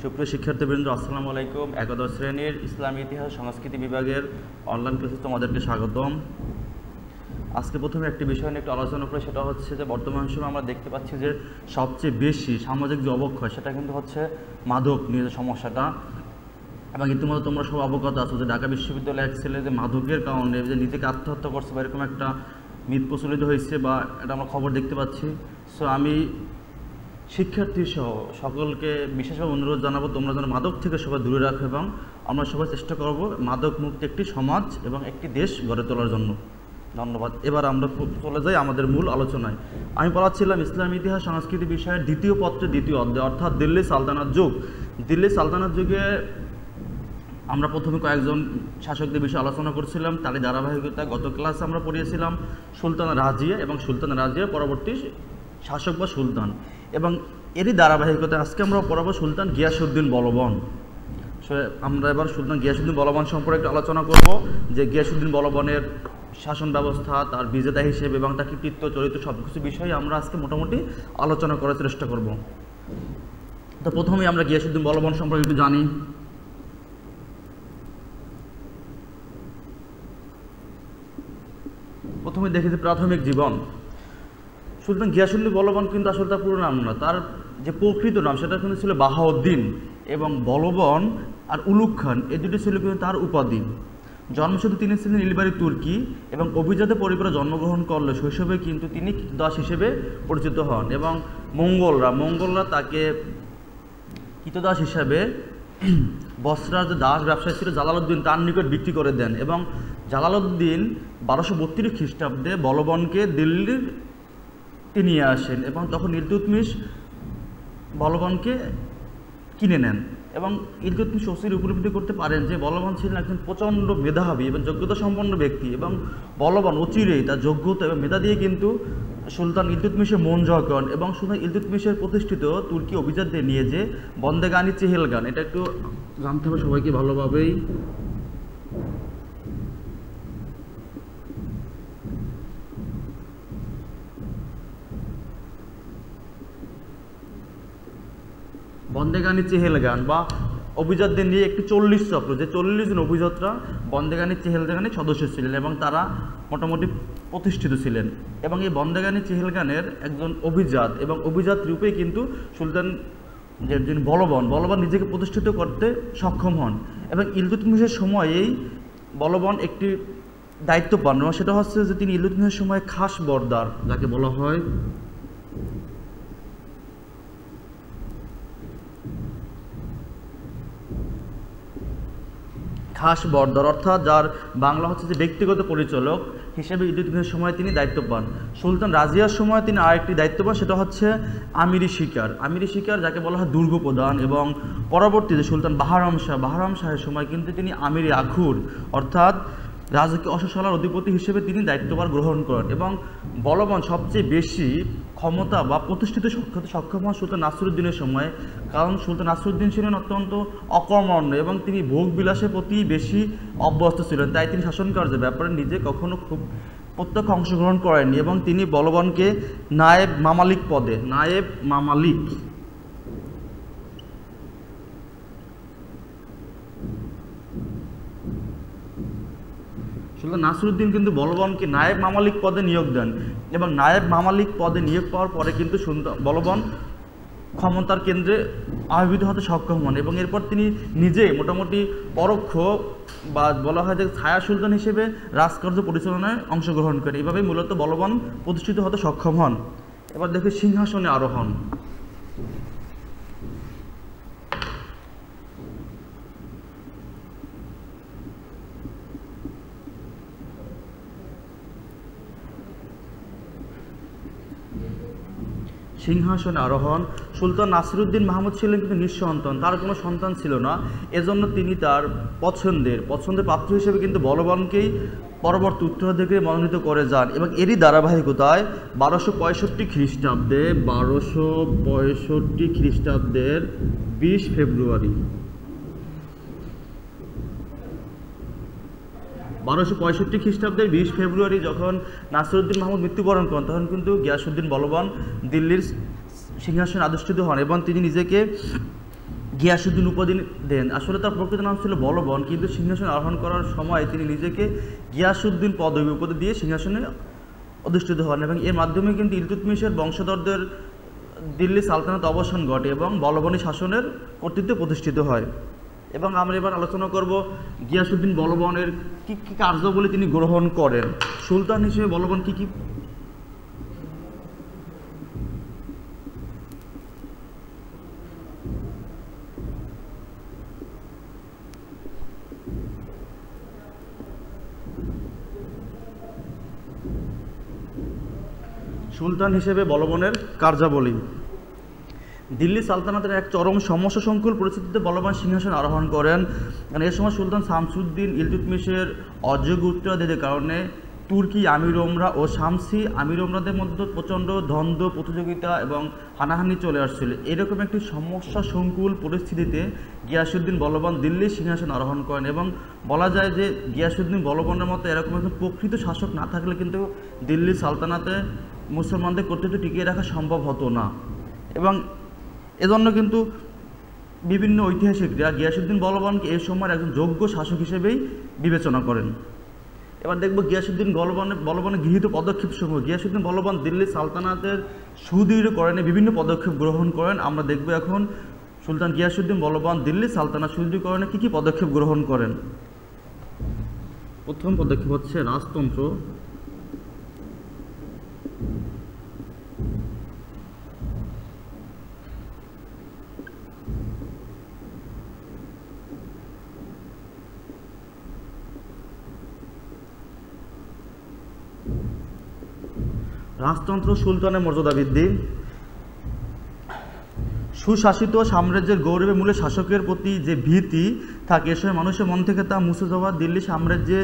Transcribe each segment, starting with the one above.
সুপ্রিয় শিক্ষার্থীবৃন্দ, আসসালামু আলাইকুম। একাদশ শ্রেণীর ইসলামী ইতিহাস সংস্কৃতি বিভাগের অনলাইন ক্লাসে তোমাদেরকে স্বাগতম। আজকে প্রথমে একটি বিষয় নিয়ে একটু আলোচনা করে, সেটা হচ্ছে যে বর্তমান সময়ে আমরা দেখতে পাচ্ছি যে সবচেয়ে বেশি সামাজিক যে অবক্ষয় সেটা কিন্তু হচ্ছে মাদক নিয়ে যে সমস্যাটা। এবং ইতিমধ্যে তোমরা সব অবগত আছো যে ঢাকা বিশ্ববিদ্যালয় এক ছেলে যে মাদকের কারণে যে নিজেকে আত্মহত্যা করছে বা এরকম একটা মিথ প্রচলিত হয়েছে বা এটা আমরা খবর দেখতে পাচ্ছি। সো আমি শিক্ষার্থী সহ সকলকে বিশেষভাবে অনুরোধ জানাবো, তোমরা যেন মাদক থেকে সবাই দূরে রাখো এবং আমরা সবাই চেষ্টা করব মাদক মুক্ত একটি সমাজ এবং একটি দেশ গড়ে তোলার জন্য। ধন্যবাদ। এবার আমরা চলে যাই আমাদের মূল আলোচনায়। আমি পড়াচ্ছিলাম ইসলামী ইতিহাস সংস্কৃতি বিষয়ের দ্বিতীয় পত্রের দ্বিতীয় অধ্যায়, অর্থাৎ দিল্লি সালতানাত যুগ। দিল্লি সালতানাত যুগে আমরা প্রথমে কয়েকজন শাসকদের বিষয়ে আলোচনা করছিলাম, তারই ধারাবাহিকতা গত ক্লাসে আমরা পড়িয়েছিলাম সুলতান রাজিয়া এবং সুলতান রাজিয়া পরবর্তী শাসক বা সুলতান, এবং এরই ধারাবাহিকতা আজকে আমরা পড়াবো সুলতান গিয়াসউদ্দিন বলবন। আমরা এবার সুলতান গিয়াসউদ্দিন বলবন সম্পর্কে একটু আলোচনা করব, যে গিয়াসউদ্দিন বলবনের শাসন ব্যবস্থা, তার বিজেতা হিসেবে এবং তার কৃতিত্ব চরিত্র সব কিছু বিষয়ে আমরা আজকে মোটামুটি আলোচনা করার চেষ্টা করব। তো প্রথমেই আমরা গিয়াসউদ্দিন বলবন সম্পর্কে একটু জানি। প্রথমে দেখেছি প্রাথমিক জীবন। সুলতান গিয়াসউদ্দিন বলবন কিন্তু আসলে তার পুরো নাম না, তার যে প্রকৃত নাম সেটা কিন্তু ছিল বাহাউদ্দিন, এবং বলবন আর উলুগ খান এই দুটি ছিল কিন্তু তার উপাধি। জন্মসূত্রে তিনি ছিলেন ইলবারি তুর্কি এবং অভিজাত পরিবারে জন্মগ্রহণ করলে শৈশবে কিন্তু তিনি দাস হিসেবে পরিচিত হন, এবং মঙ্গলরা তাকে কৃতদাস হিসাবে বসরার যে দাস ব্যবসায়ী ছিল জালালউদ্দিন তার নিকট বিক্রি করে দেন, এবং জালালউদ্দিন 1232 খ্রিস্টাব্দে বলবনকে দিল্লির নিয়ে আসেন, এবং তখন ইলতুৎমিশ বলবনকে কিনে নেন। এবং ইলতুৎমিশ অচিরে উপলব্ধি করতে পারেন যে বলবন ছিলেন একজন প্রচণ্ড মেধাবী এবং যোগ্যতা সম্পন্ন ব্যক্তি, এবং বলবন অচিরেই তার যোগ্যতা এবং মেধা দিয়ে কিন্তু সুলতান ইলতুৎমিশের মন জয় করেন, এবং সুলতান ইলতুৎমিশের প্রতিষ্ঠিত তুর্কি অভিজাতদের নিয়ে যে বন্দেগানি চেহেলগান, এটা একটু জানতে হবে সবাইকে ভালোভাবেই। বন্দেগানি চেহেলগান বা অভিজাতদের নিয়ে একটি 40 চক্র, যে 40 জন অভিজাতরা বন্দেগানি চেহেলগানের সদস্য ছিলেন এবং তারা মোটামুটি প্রতিষ্ঠিত ছিলেন। এবং এই বন্দেগানি চেহেলগানের একজন অভিজাত এবং অভিজাত রূপেই কিন্তু সুলতান যিনি বলবন নিজেকে প্রতিষ্ঠিত করতে সক্ষম হন, এবং ইলতুৎমিশের সময়েই বলবন একটি দায়িত্ব পান, এবং সেটা হচ্ছে যে তিনি ইলতুৎমিশের সময় খাস বরদার, যাকে বলা হয় খাস বরদার, অর্থাৎ যার বাংলা হচ্ছে যে ব্যক্তিগত পরিচালক হিসেবে ইলতুৎমিশের সময় তিনি দায়িত্ব পান। সুলতান রাজিয়ার সময় তিনি আরেকটি দায়িত্ব পান, সেটা হচ্ছে আমিরি শিকার, যাকে বলা হয় দুর্গ প্রধান, এবং পরবর্তীতে সুলতান বাহরাম শাহের সময় কিন্তু তিনি আমিরি আখুর অর্থাৎ রাজকীয় অশ্বশালার অধিপতি হিসেবে তিনি দায়িত্বভার গ্রহণ করেন। এবং বলবন সবচেয়ে বেশি ক্ষমতা বা প্রতিষ্ঠিত সক্ষম হন সুলতান নাসিরউদ্দিনের সময়, কারণ সুলতান নাসিরউদ্দিন ছিলেন অত্যন্ত অকর্মণ্য এবং তিনি ভোগ বিলাসের প্রতি বেশি অভ্যস্ত ছিলেন, তাই তিনি শাসন কার্যের ব্যাপারে নিজে কখনো খুব প্রত্যক্ষ অংশগ্রহণ করেননি, এবং তিনি বলবনকে নায়েব মামালিক সুলতান নাসিরউদ্দিন কিন্তু বলবনকে নায়েব মামালিক পদে নিয়োগ দেন, এবং নায়েব মামালিক পদে নিয়োগ পাওয়ার পরে কিন্তু বলবন ক্ষমতার কেন্দ্রে আবির্ভূত হতে সক্ষম হন, এবং এরপর তিনি নিজে মোটামুটি পরোক্ষ বা বলা হয় যে ছায়া সুলতান হিসেবে রাজকার্য পরিচালনায় অংশগ্রহণ করেন। এভাবেই মূলত বলবন প্রতিষ্ঠিত হতে সক্ষম হন। এবার দেখি সিংহাসনে আরোহণ। সুলতান নাসিরউদ্দিন মাহমুদ ছিলেন কিন্তু নিঃসন্তান, তার কোনো সন্তান ছিল না, এজন্য তিনি তার পছন্দের পাত্র হিসেবে কিন্তু বলবনকেই পরবর্তী উত্তরাধিকারী মনোনীত করে যান, এবং এরই ধারাবাহিকতায় 1265 খ্রিস্টাব্দের 20 ফেব্রুয়ারি 1265 খ্রিস্টাব্দের 20 ফেব্রুয়ারি যখন নাসিরউদ্দিন মাহমুদ মৃত্যুবরণ করেন, তখন কিন্তু গিয়াসউদ্দিন বলবন দিল্লির সিংহাসনে অধিষ্ঠিত হন, এবং তিনি নিজেকে গিয়াসউদ্দিন উপাধি দেন। আসলে তার প্রকৃত নাম ছিল বলবন, কিন্তু সিংহাসন আরোহণ করার সময় তিনি নিজেকে গিয়াসউদ্দিন পদবী উপাধি দিয়ে সিংহাসনে অধিষ্ঠিত হন এবং এর মাধ্যমে কিন্তু ইলতুৎমিশের বংশধরদের দিল্লি সালতানাত অবসান ঘটে এবং বলবনী শাসনের কর্তৃত্ব প্রতিষ্ঠিত হয়। এবং আমরা এবার আলোচনা করব গিয়াসউদ্দিন বলবনের কী কী কার্যাবলী তিনি গ্রহণ করেন। সুলতান হিসেবে বলবন কী কী সুলতান হিসেবে বলবনের কার্যাবলী। দিল্লি সালতানাতের এক চরম সমস্যা সংকুল পরিস্থিতিতে বলবান সিংহাসন আরোহণ করেন। এ সময় সুলতান শামসুদ্দিন ইলতুৎমিশের অযোগ্য উত্তরাধিকারের কারণে তুর্কি আমির ওমরা ও শামসি আমির ওমরাদের মধ্যে প্রচণ্ড দ্বন্দ্ব, প্রতিযোগিতা এবং হানাহানি চলে আসছিল। এরকম একটি সমস্যা সংকুল পরিস্থিতিতে গিয়াসউদ্দিন বলবান দিল্লির সিংহাসন আরোহণ করেন এবং বলা যায় যে গিয়াসউদ্দিন বলবানের মতো এরকম একজন প্রকৃত শাসক না থাকলে কিন্তু দিল্লি সালতানাতে মুসলমানদের কর্তৃত্ব টিকিয়ে রাখা সম্ভব হতো না। এবং এজন্য কিন্তু বিভিন্ন ঐতিহাসিকরা গিয়াসউদ্দিন বলবানকে এই সময়ের একজন যোগ্য শাসক হিসেবেই বিবেচনা করেন। এবার দেখব গিয়াসউদ্দিন বলবানের গৃহীত পদক্ষেপসমূহ। গিয়াসউদ্দিন বলবান দিল্লি সালতানাতের সুদৃঢ়করণে বিভিন্ন পদক্ষেপ গ্রহণ করেন। আমরা দেখব এখন সুলতান গিয়াসউদ্দিন বলবান দিল্লি সালতানাত সুদৃঢ়করণে কী কী পদক্ষেপ গ্রহণ করেন। প্রথম পদক্ষেপ হচ্ছে রাজতন্ত্র। রাজতন্ত্র সুলতানের মর্যাদা বৃদ্ধি। সুশাসিত সাম্রাজ্যের গৌরবে মূলে শাসকের প্রতি যে ভীতি থাকে, এ সময় মানুষের মন থেকে তা মুছে যাওয়া দিল্লি সাম্রাজ্যে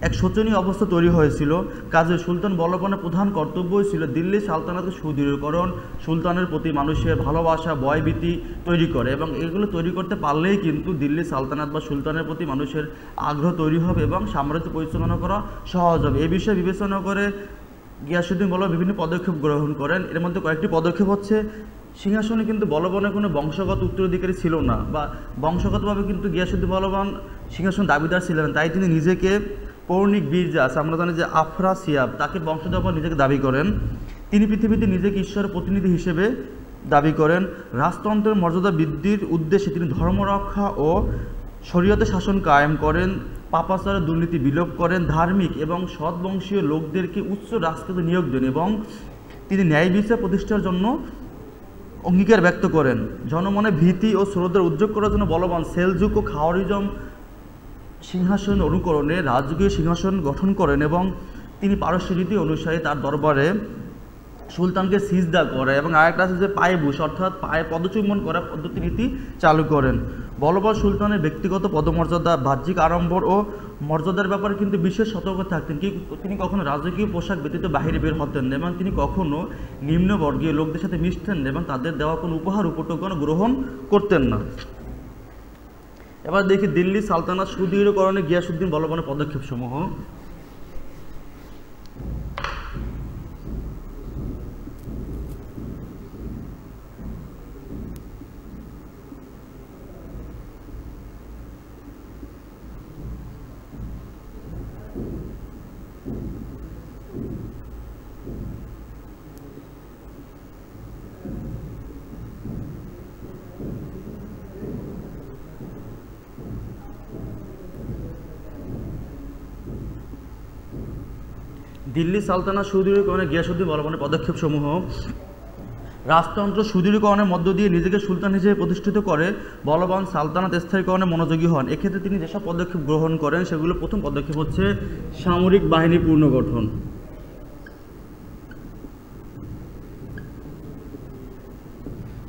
এক শোচনীয় অবস্থা তৈরি হয়েছিল। কাজে সুলতান বলবানের প্রধান কর্তব্যই ছিল দিল্লি সালতানাতের সুদৃঢ়করণ, সুলতানের প্রতি মানুষের ভালোবাসা, ভয়ভীতি তৈরি করে এবং এগুলো তৈরি করতে পারলেই কিন্তু দিল্লি সালতানাত বা সুলতানের প্রতি মানুষের আগ্রহ তৈরি হবে এবং সাম্রাজ্য পরিচালনা করা সহজ হবে। এই বিষয়ে বিবেচনা করে গিয়াসউদ্দিন বলবান বিভিন্ন পদক্ষেপ গ্রহণ করেন। এর মধ্যে কয়েকটি পদক্ষেপ হচ্ছে, সিংহাসনে কিন্তু বলবানের কোনো বংশগত উত্তরাধিকারী ছিল না বা বংশগতভাবে কিন্তু গিয়াসউদ্দিন বলবান সিংহাসন দাবিদার ছিলেন, তাই তিনি নিজেকে পৌরাণিক বীর যা আছে, আমরা জানি যে আফরাসিয়াব, তাকে বংশধর নিজেকে দাবি করেন। তিনি পৃথিবীতে নিজেকে ঈশ্বরের প্রতিনিধি হিসেবে দাবি করেন। রাজতন্ত্রের মর্যাদা বৃদ্ধির উদ্দেশ্যে তিনি ধর্মরক্ষা ও শরীয়তে শাসন কায়েম করেন, পাপাচারের দুর্নীতি বিলোপ করেন, ধার্মিক এবং সৎবংশীয় লোকদেরকে উচ্চ রাজকাজে নিয়োগ দেন এবং তিনি ন্যায় বিচার প্রতিষ্ঠার জন্য অঙ্গীকার ব্যক্ত করেন। জনমনে ভীতি ও শ্রদ্ধার উদ্যোগ করার জন্য বলবান সেলজুক ও খাওয়ারিজম সিংহাসন অনুকরণে রাজকীয় সিংহাসন গঠন করেন এবং তিনি পারস্য রীতি অনুসারে তার দরবারে সুলতানকে সিজদা করে এবং আরেকটা আছে যে পায়ে বুশ অর্থাৎ পায়ে পদচুম্বন করা পদ্ধতি রীতি চালু করেন। বলবান সুলতানের ব্যক্তিগত পদমর্যাদা, বাহ্যিক আড়ম্বর ও মর্যাদার ব্যাপারে কিন্তু বিশেষ সতর্ক থাকতেন। তিনি কখনো রাজকীয় পোশাক ব্যতীত বাহিরে বের হতেন না এবং তিনি কখনো নিম্নবর্গীয় লোকদের সাথে মিশতেন না এবং তাদের দেওয়া কোনো উপহার উপটোকন গ্রহণ করতেন না। এবার দেখি দিল্লি সালতানাত সুদৃঢ়করণে গিয়াসউদ্দিন বলবানের পদক্ষেপসমূহ। দিল্লি সালতানাত সুদৃঢ়করণে গিয়াসউদ্দিন বলবানের পদক্ষেপসমূহ। রাজতন্ত্র সুদৃঢ়করণের মধ্য দিয়ে নিজেকে সুলতান হিসেবে প্রতিষ্ঠিত করে বলবান সালতানাত স্থায়ীকরণে মনোযোগী হন। এক্ষেত্রে তিনি যেসব পদক্ষেপ গ্রহণ করেন সেগুলো প্রথম পদক্ষেপ হচ্ছে সামরিক বাহিনী পুনর্গঠন।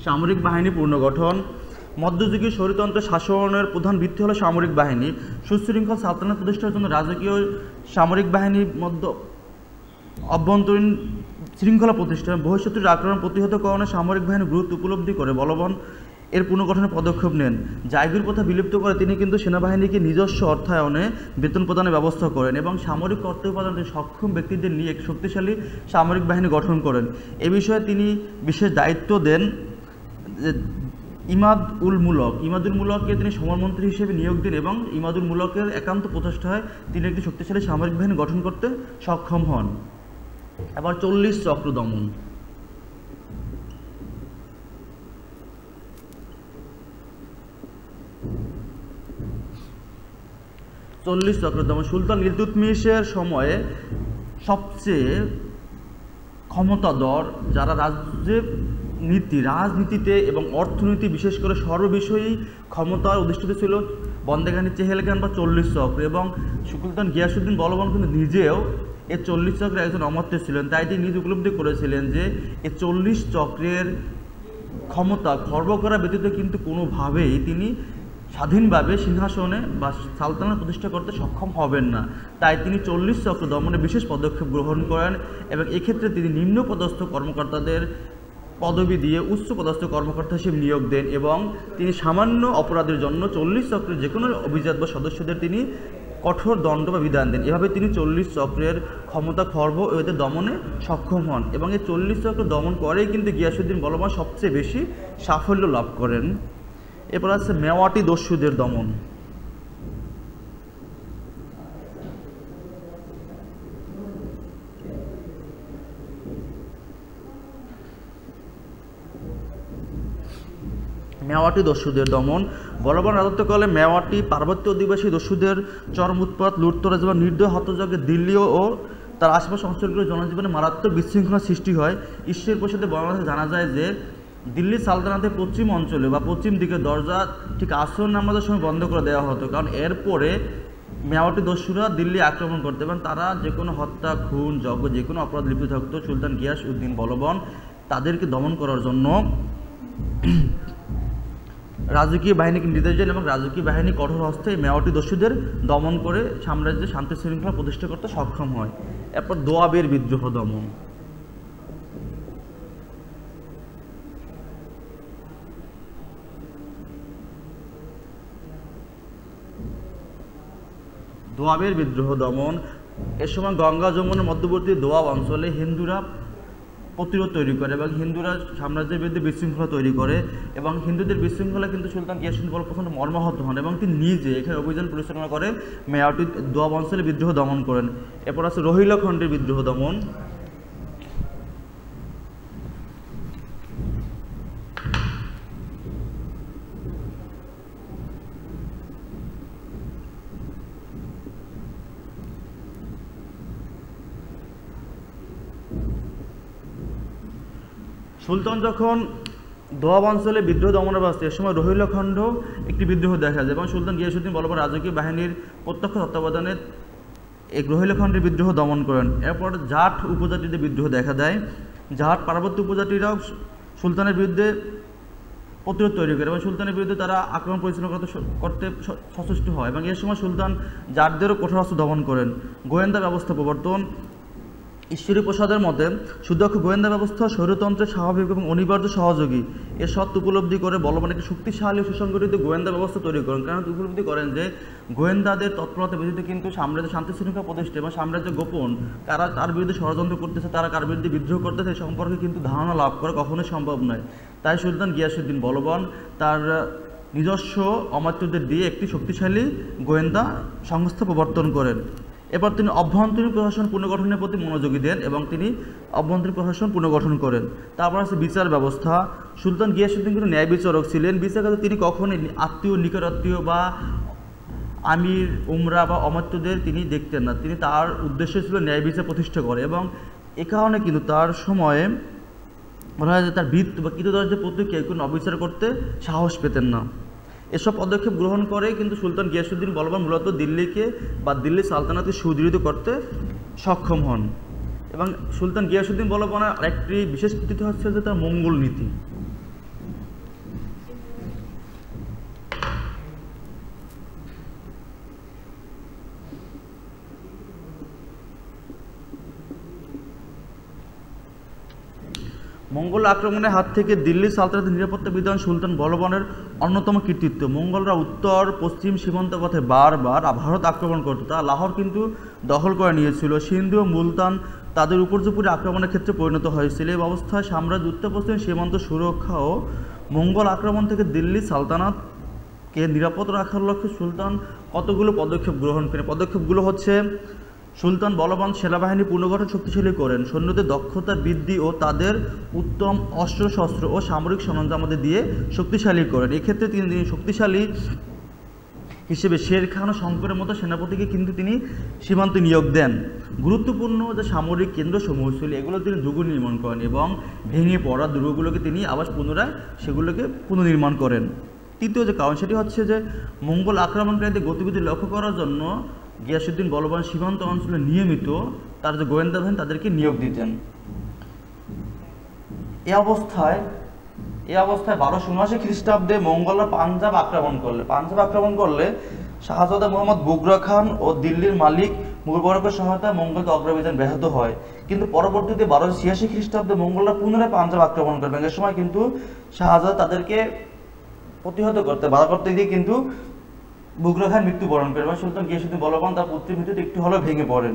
সামরিক বাহিনী পুনর্গঠন। মধ্যযুগীয় স্বৈরতন্ত্রের শাসনের প্রধান ভিত্তি হল সামরিক বাহিনী। সুশৃঙ্খল সালতানাত প্রতিষ্ঠার জন্য রাজকীয় সামরিক বাহিনীর মধ্যে অভ্যন্তরীণ শৃঙ্খলা প্রতিষ্ঠা, বহিঃশত্রুর আক্রমণ প্রতিহতকরণে সামরিক বাহিনীর গুরুত্ব উপলব্ধি করে বলবান এর পুনর্গঠনের পদক্ষেপ নেন। জায়গির প্রথা বিলুপ্ত করে তিনি কিন্তু সেনাবাহিনীকে নিজস্ব অর্থায়নে বেতন প্রদানের ব্যবস্থা করেন এবং সামরিক কর্তব্য পালনে সক্ষম ব্যক্তিদের নিয়ে এক শক্তিশালী সামরিক বাহিনী গঠন করেন। এ বিষয়ে তিনি বিশেষ দায়িত্ব দেন ইমাদুল মুলককে তিনি সমরমন্ত্রী হিসেবে নিয়োগ দেন এবং ইমাদুল মুলকের একান্ত প্রচেষ্টায় তিনি একটি শক্তিশালী সামরিক বাহিনী গঠন করতে সক্ষম হন। এবার 40 চক্র দমন। সুলতান ইলতুৎমিশের সময়ে সবচেয়ে ক্ষমতাধর যারা রাজনীতিতে এবং অর্থনীতি বিশেষ করে সর্ববিষয়েই ক্ষমতার অধিষ্ঠিত ছিল বন্দেগানি চেহেলগান বা 40 চক্র, এবং সুলতান গিয়াসউদ্দিন বলবান কিন্তু নিজেও এই 40 চক্রের একজন অমর্ত্য ছিলেন। তাই তিনি নিজে উপলব্ধি করেছিলেন যে এই 40 চক্রের ক্ষমতা খর্ব করা ব্যতীত কিন্তু কোনোভাবেই তিনি স্বাধীনভাবে সিংহাসনে বা সালতানাত প্রতিষ্ঠা করতে সক্ষম হবেন না। তাই তিনি 40 চক্র দমনে বিশেষ পদক্ষেপ গ্রহণ করেন এবং এক্ষেত্রে তিনি নিম্নপদস্থ কর্মকর্তাদের পদবি দিয়ে উচ্চ পদস্থ কর্মকর্তা হিসেবে নিয়োগ দেন এবং তিনি সামান্য অপরাধের জন্য 40 চক্রের যে কোনো অভিজাত বা সদস্যদের তিনি কঠোর দণ্ড বা বিধান দেন। এভাবে তিনি 40 চক্রের ক্ষমতা খর্ব ও এদের দমনে সক্ষম হন এবং এই 40 চক্র দমন করেই কিন্তু গিয়াসউদ্দিন বলবান সবচেয়ে বেশি সাফল্য লাভ করেন। এরপর আছে মেওয়াটি দস্যুদের দমন। মেওয়াটি দস্যুদের দমন। বলবান রাজত্বকালে মেওয়াটি পার্বত্য অধিবাসী দস্যুদের চরম উৎপাত, লুটতরাজ এবং নির্দয় হত্যযজ্ঞে দিল্লি ও তার আশেপাশ অঞ্চলগুলোর জনজীবনে মারাত্মক বিশৃঙ্খলা সৃষ্টি হয়। ঈশ্বর প্রসাদে বর্ণনা জানা যায় যে দিল্লি সালতানাতের পশ্চিম অঞ্চলে বা পশ্চিম দিকের দরজা ঠিক আসর নামাজের সময় বন্ধ করে দেওয়া হতো, কারণ এরপরে মেওয়াটি দস্যুরা দিল্লি আক্রমণ করতে এবং তারা যে কোনো হত্যা, খুন, যজ্ঞ যে কোনো অপরাধ লিপ্ত থাকতো। সুলতান গিয়াসউদ্দিন বলবান তাদেরকে দমন করার জন্য রাজকীয় বাহিনীকে নির্দেশ দেন এবং রাজকীয় বাহিনী কঠোর হস্তে মেওয়াটি দস্যুদের দমন করে সাম্রাজ্যে শান্তি শৃঙ্খলা প্রতিষ্ঠা করতে সক্ষম হয়। এরপর দোয়াবের বিদ্রোহ দমন। দোয়াবের বিদ্রোহ দমন। এর সময় গঙ্গা যমুনার মধ্যবর্তী দোয়াব অঞ্চলে হিন্দুরা প্রতিরোধ তৈরি করে এবং হিন্দুরা সাম্রাজ্যের বিরুদ্ধে বিশৃঙ্খলা তৈরি করে এবং হিন্দুদের বিশৃঙ্খলা কিন্তু সুলতান গিয়াসউদ্দিন বলবান প্রচণ্ড মর্মাহত হন এবং তিনি নিজে এখানে অভিযান পরিচালনা করে মেওয়াটি দোয়াব অঞ্চলে বিদ্রোহ দমন করেন। এরপর আছে রোহিলাখণ্ডের বিদ্রোহ দমন। সুলতান যখন দোয়াব অঞ্চলে বিদ্রোহ দমনের ব্যবস্থা, এর সময় রোহিলাখণ্ড একটি বিদ্রোহ দেখা যায় এবং সুলতান গিয়াসউদ্দিন বলবান রাজকীয় বাহিনীর প্রত্যক্ষ তত্ত্বাবধানে এই রোহিলাখণ্ডের বিদ্রোহ দমন করেন। এরপর জাট উপজাতিদের বিদ্রোহ দেখা দেয়। জাট পার্বত্য উপজাতিরাও সুলতানের বিরুদ্ধে প্রতিরোধ তৈরি করে এবং সুলতানের বিরুদ্ধে তারা আক্রমণ পরিচালনা করতে সচেষ্ট হয় এবং এর সময় সুলতান জাটদেরও কঠোর হস্তে দমন করেন। গোয়েন্দা ব্যবস্থা প্রবর্তন। ঈশ্বরী প্রসাদের মতে সুদক্ষ গোয়েন্দা ব্যবস্থা স্বৈরতন্ত্রের স্বাভাবিক এবং অনিবার্য সহযোগী। এর সত্য উপলব্ধি করে বলবান একটি শক্তিশালী সুসংগঠিত গোয়েন্দা ব্যবস্থা তৈরি করেন, কারণ উপলব্ধি করেন যে গোয়েন্দাদের তৎপরতা ব্যতীত কিন্তু সাম্রাজ্যের শান্তি শৃঙ্খলা প্রতিষ্ঠা এবং সাম্রাজ্যের গোপন কারা তার বিরুদ্ধে ষড়যন্ত্র করতেছে, তারা কার বিরুদ্ধে বিদ্রোহ করতেছে সম্পর্কে কিন্তু ধারণা লাভ করা কখনোই সম্ভব নয়। তাই সুলতান গিয়াসউদ্দিন বলবান তার নিজস্ব অমাত্যদের দিয়ে একটি শক্তিশালী গোয়েন্দা সংস্থা প্রবর্তন করেন। এবার তিনি অভ্যন্তরীণ প্রশাসন পুনর্গঠনের প্রতি মনোযোগী দেন এবং তিনি অভ্যন্তরীণ প্রশাসন পুনর্গঠন করেন। তারপর আছে বিচার ব্যবস্থা। সুলতান গিয়াসউদ্দিন কিন্তু ন্যায় বিচারক ছিলেন। বিচারকালে তিনি কখনোই আত্মীয়, নিকটাত্মীয় বা আমির, উমরা বা অমাত্যদের তিনি দেখতেন না। তিনি তার উদ্দেশ্য ছিল ন্যায় বিচার প্রতিষ্ঠা করে এবং এ কারণে কিন্তু তার সময়ে বলা হয় যে তার বৃত্ত বা কৃতদর্যের প্রতি কেউ কোনো অবিচার করতে সাহস পেতেন না। এসব পদক্ষেপ গ্রহণ করে কিন্তু সুলতান গিয়াসউদ্দিন বলবান মূলত দিল্লিকে বা দিল্লি সালতানাতকে সুদৃঢ় করতে সক্ষম হন এবং সুলতান গিয়াসউদ্দিন বলবানের আরেকটি বিশেষ কৃতিত্ব হচ্ছে যে তার মঙ্গল নীতি। মঙ্গল আক্রমণের হাত থেকে দিল্লি সালতানাতের নিরাপত্তা বিধান সুলতান বলবানের অন্যতম কৃতিত্ব। মঙ্গলরা উত্তর পশ্চিম সীমান্ত পথে বারবার ভারত আক্রমণ করত, তা লাহোর কিন্তু দখল করে নিয়েছিল। সিন্ধু ও মুলতান তাদের উপর্যুপরি আক্রমণের ক্ষেত্রে পরিণত হয়েছিল। এই অবস্থায় সাম্রাজ্য উত্তর পশ্চিম সীমান্ত সুরক্ষা ও মঙ্গল আক্রমণ থেকে দিল্লি সালতানাতকে নিরাপদ রাখার লক্ষ্যে সুলতান কতগুলো পদক্ষেপ গ্রহণ করেন। পদক্ষেপগুলো হচ্ছে, সুলতান বলবান সেনাবাহিনী পুনর্গঠন শক্তিশালী করেন, সৈন্যদের দক্ষতা বৃদ্ধি ও তাদের উত্তম অস্ত্রশস্ত্র ও সামরিক সরঞ্জামাদি দিয়ে শক্তিশালী করেন। এক্ষেত্রে তিনি শক্তিশালী হিসেবে শের খান ও শঙ্করের মতো সেনাপতিকে কিন্তু তিনি সীমান্তে নিয়োগ দেন। গুরুত্বপূর্ণ যে সামরিক কেন্দ্রসমূহ ছিল এগুলো তিনি দুর্গ নির্মাণ করেন এবং ভেঙে পড়া দুর্গগুলোকে তিনি আবার পুনরায় সেগুলোকে পুনর্নির্মাণ করেন। তৃতীয় যে কারণ সেটি হচ্ছে যে মঙ্গল আক্রমণকারীদের গতিবিধি লক্ষ্য করার জন্য গিয়াসউদ্দিন বলবান সীমান্ত অঞ্চলে নিয়মিত তার যে গোয়েন্দা বাহিনী তাদেরকে নিয়োগ দিতেন। এই অবস্থায় 1279 খ্রিস্টাব্দে মঙ্গলরা পাঞ্জাব আক্রমণ করলে শাহজাদা মোহাম্মদ বুগরা খান ও দিল্লির মালিক মুবারকের সহায়তায় মঙ্গলকে অগ্রযাত্রা ব্যাহত হয়। কিন্তু পরবর্তীতে 1286 খ্রিস্টাব্দে মঙ্গলরা পুনরায় পাঞ্জাব আক্রমণ করবেন। এ সময় কিন্তু শাহজাদা তাদেরকে প্রতিহত করতে বাধা করতে গিয়ে কিন্তু বুগরা খান মৃত্যুবরণ করেন এবং সুলতান গিয়াসউদ্দিন বলবান তার পুত্রের মৃত্যুতে একটু হলেও ভেঙে পড়েন।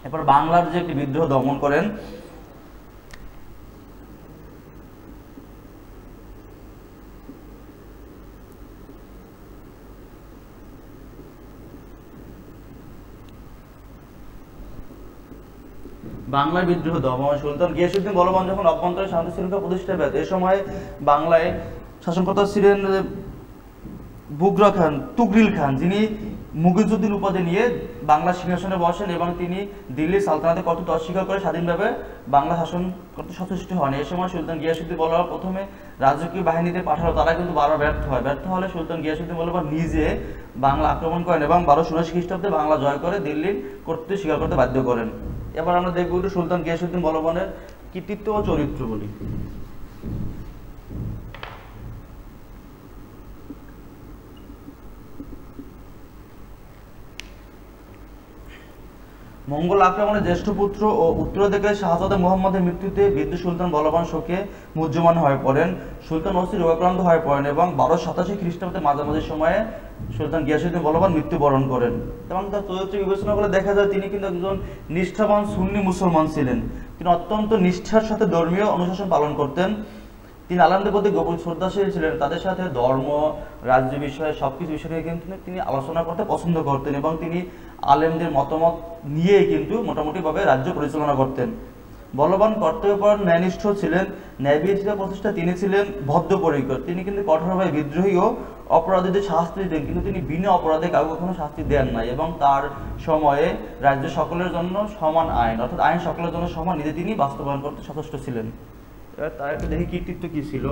এরপর বাংলার যে একটি বিদ্রোহ দমন করেন। বাংলার বিদ্রোহ দমন সুলতান গিয়াসউদ্দিন বলবান যখন অভ্যন্তরীণ শান্তি শৃঙ্খলা প্রতিষ্ঠা ব্যর্থ, এ সময় বাংলায় শাসনকর্তা ছিলেন বুগরা খান, তুগরিল খান, যিনি মুগিজউদ্দিন উপাধি নিয়ে বাংলা সিংহাসনে বসেন এবং তিনি দিল্লির সালতানাতের কর্তৃত্ব অস্বীকার করে স্বাধীনভাবে বাংলা শাসন করতে সচেষ্ট হন। এই সময় সুলতান গিয়াসউদ্দিন বলবান প্রথমে রাজকীয় বাহিনীতে পাঠালো, তারা কিন্তু বারবার ব্যর্থ হলে সুলতান গিয়াসউদ্দিন বলবান নিজে বাংলা আক্রমণ করেন এবং 1279 খ্রিস্টাব্দে বাংলা জয় করে দিল্লির কর্তৃত্ব স্বীকার করতে বাধ্য করেন। এবার আমরা দেখব একটু সুলতান গিয়াসউদ্দিন বলবানের কৃতিত্ব ও চরিত্র বলি। মঙ্গল আক্রমণের জ্যেষ্ঠ পুত্র ও উত্তরাধিকারী শাহজাদা মুহাম্মদের মৃত্যুতে বৃদ্ধ সুলতান বলবান শোকে মুহ্যমান হয়ে পড়েন। সুলতান অস্থির রোগাক্রান্ত হয়ে পড়েন এবং 1287 খ্রিস্টাব্দের মাঝামাঝি সময়ে সুলতান গিয়াসউদ্দিন বলবান মৃত্যুবরণ করেন। এবং তার চরিত্র বিবেচনা করে দেখা যায় তিনি কিন্তু একজন নিষ্ঠাবান সুন্নি মুসলমান ছিলেন। তিনি অত্যন্ত নিষ্ঠার সাথে ধর্মীয় অনুশাসন পালন করতেন। তিনি আলেমদের প্রতি গভীর শ্রদ্ধাশীল ছিলেন, তাদের সাথে ধর্ম, রাজ্য বিষয়ে সবকিছু বিষয়ে কিন্তু তিনি আলোচনা করতে পছন্দ করতেন এবং তিনি আলেমদের মতামত নিয়ে কিন্তু মোটামুটিভাবে রাজ্য পরিচালনা করতেন। বলবান কর্তব্যপরায়ণ ন্যায়নিষ্ঠ ছিলেন, ন্যায়বিচার প্রতিষ্ঠা তিনি ছিলেন বদ্ধপরিকর। তিনি কিন্তু কঠোরভাবে বিদ্রোহী ও অপরাধীদের শাস্তি দেন, কিন্তু তিনি বিনা অপরাধে কাউকে কখনো শাস্তি দেন নাই এবং তার সময়ে রাজ্য সকলের জন্য সমান আইন, অর্থাৎ আইন সকলের জন্য সমান নীতি তিনি বাস্তবায়ন করতে সচেষ্ট ছিলেন। তার একটা দেখি কৃতিত্ব কি ছিল।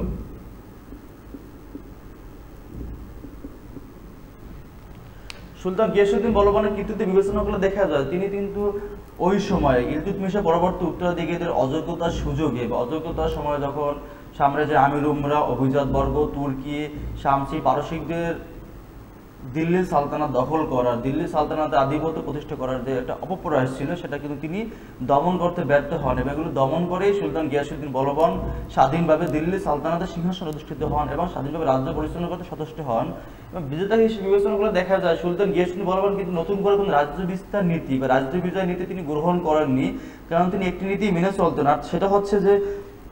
সুলতান গিয়াসউদ্দিন বলবানের কৃতিত্ব বিবেচনা করলে দেখা যায় তিনি কিন্তু ওই সময় ইলতুৎমিশের পরবর্তী উত্তরাধিকারীদের অযোগ্যতার সুযোগে বা অযোগ্যতার সময় যখন সাম্রাজ্যের আমির উমরা, অভিজাতবর্গ, তুর্কি, শামসি, পারসিকদের দিল্লির সালতানাত দখল করার, দিল্লি সালতানাতে আধিপত্য প্রতিষ্ঠা করার যে একটা অপপ্রয়াস ছিল সেটা কিন্তু তিনি দমন করতে ব্যর্থ হন এবং এগুলো দমন করেই সুলতান গিয়াসউদ্দিন বলবান স্বাধীনভাবে দিল্লি সালতানাতের সিংহাসন অধিষ্ঠিত হন এবং স্বাধীনভাবে রাজ্য পরিচালনা করতে সচেষ্ট হন। এবং বিজেতা হিসেবে বিবেচনা করে দেখা যায় সুলতান গিয়াসউদ্দিন বলবান কিন্তু নতুন করে কোনো রাজ্য বিস্তার নীতি বা রাজ্য বিজয় নীতি তিনি গ্রহণ করেননি, কারণ তিনি একটি নীতি মেনে চলতেন, আর সেটা হচ্ছে যে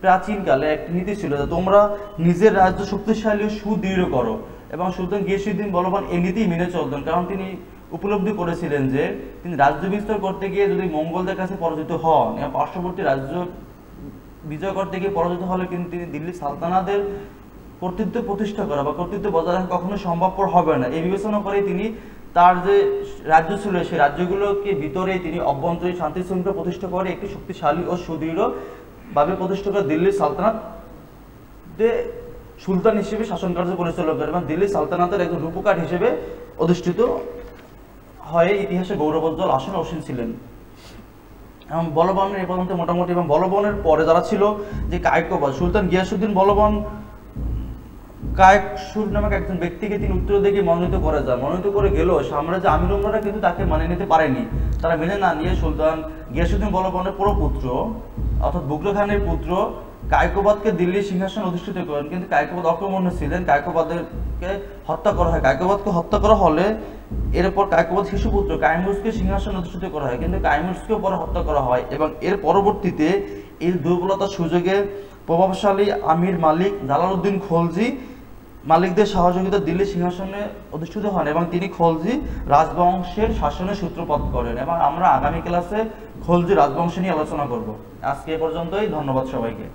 প্রাচীনকালে একটি নীতি ছিল যে তোমরা নিজের রাজ্য শক্তিশালী ও সুদৃঢ় করো, এবং সুলতান গিয়াসউদ্দিন বলবান এই নীতি মেনে চলতেন, কারণ তিনি উপলব্ধি করেছিলেন যে তিনি রাজ্য বিস্তার করতে গিয়ে যদি মঙ্গলদের কাছে পরাজিত হন এবং পার্শ্ববর্তী রাজ্য বিজয় করতে গিয়ে পরাজিত হলে কিন্তু তিনি দিল্লি সালতানাতের কর্তৃত্ব প্রতিষ্ঠা করা বা কর্তৃত্ব বজায় রাখা কখনো সম্ভবপর হবে না। এই বিবেচনা করে তিনি তার যে রাজ্য ছিল সেই রাজ্যগুলোকে ভিতরে তিনি অভ্যন্তরীণ শান্তি শৃঙ্খলা প্রতিষ্ঠা করে একটি শক্তিশালী ও সুদৃঢ় ভাবে প্রতিষ্ঠা করে দিল্লি সালতানাতে সুলতান হিসেবে শাসন কার্য পরিচালনা করেন এবং দিল্লি সালতানাতের একজন রূপকার হিসেবে অধিষ্ঠিত হয়ে ইতিহাসে গৌরবোজ্জ্বল আসনে আসীন ছিলেন। এবং বলবানের এই পর্যন্ত মোটামুটি, এবং বলবানের পরে যারা ছিল যে কায়কবাদ, সুলতান গিয়াসউদ্দিন বলবান কায়কসুর নামক একজন ব্যক্তিকে তিনি উত্তর দিকে মনোনীত করে যান। মনোনীত করে গেলেও সাম্রাজ্য আমির উমরা কিন্তু তাকে মানিয়ে নিতে পারেনি। তারা মেনে না নিয়ে সুলতান গিয়াসউদ্দিন বলবানের পুত্র অর্থাৎ বুগরা খানের পুত্র কায়কবাদকে দিল্লির সিংহাসন অধিষ্ঠিত করেন, কিন্তু কায়কবাদ আক্রমণে ছিলেন, কায়কবাদকে হত্যা করা হয়। কায়কবাদকে হত্যা করা হলে এরপর কায়কবাদ শিশুপুত্র কাইমুরসকে সিংহাসন অধিষ্ঠিত করা হয়, কিন্তু কাইমুরসকেও পরে হত্যা করা হয় এবং এর পরবর্তীতে এই দুর্বলতার সুযোগে প্রভাবশালী আমির মালিক জালালউদ্দিন খলজি মালিকদের সহযোগিতা দিল্লি সিংহাসনে অধিষ্ঠিত হন এবং তিনি খলজি রাজবংশের শাসনের সূত্রপাত করেন। এবং আমরা আগামী ক্লাসে খলজি রাজবংশ নিয়ে আলোচনা করব। আজকে এ পর্যন্তই, ধন্যবাদ সবাইকে।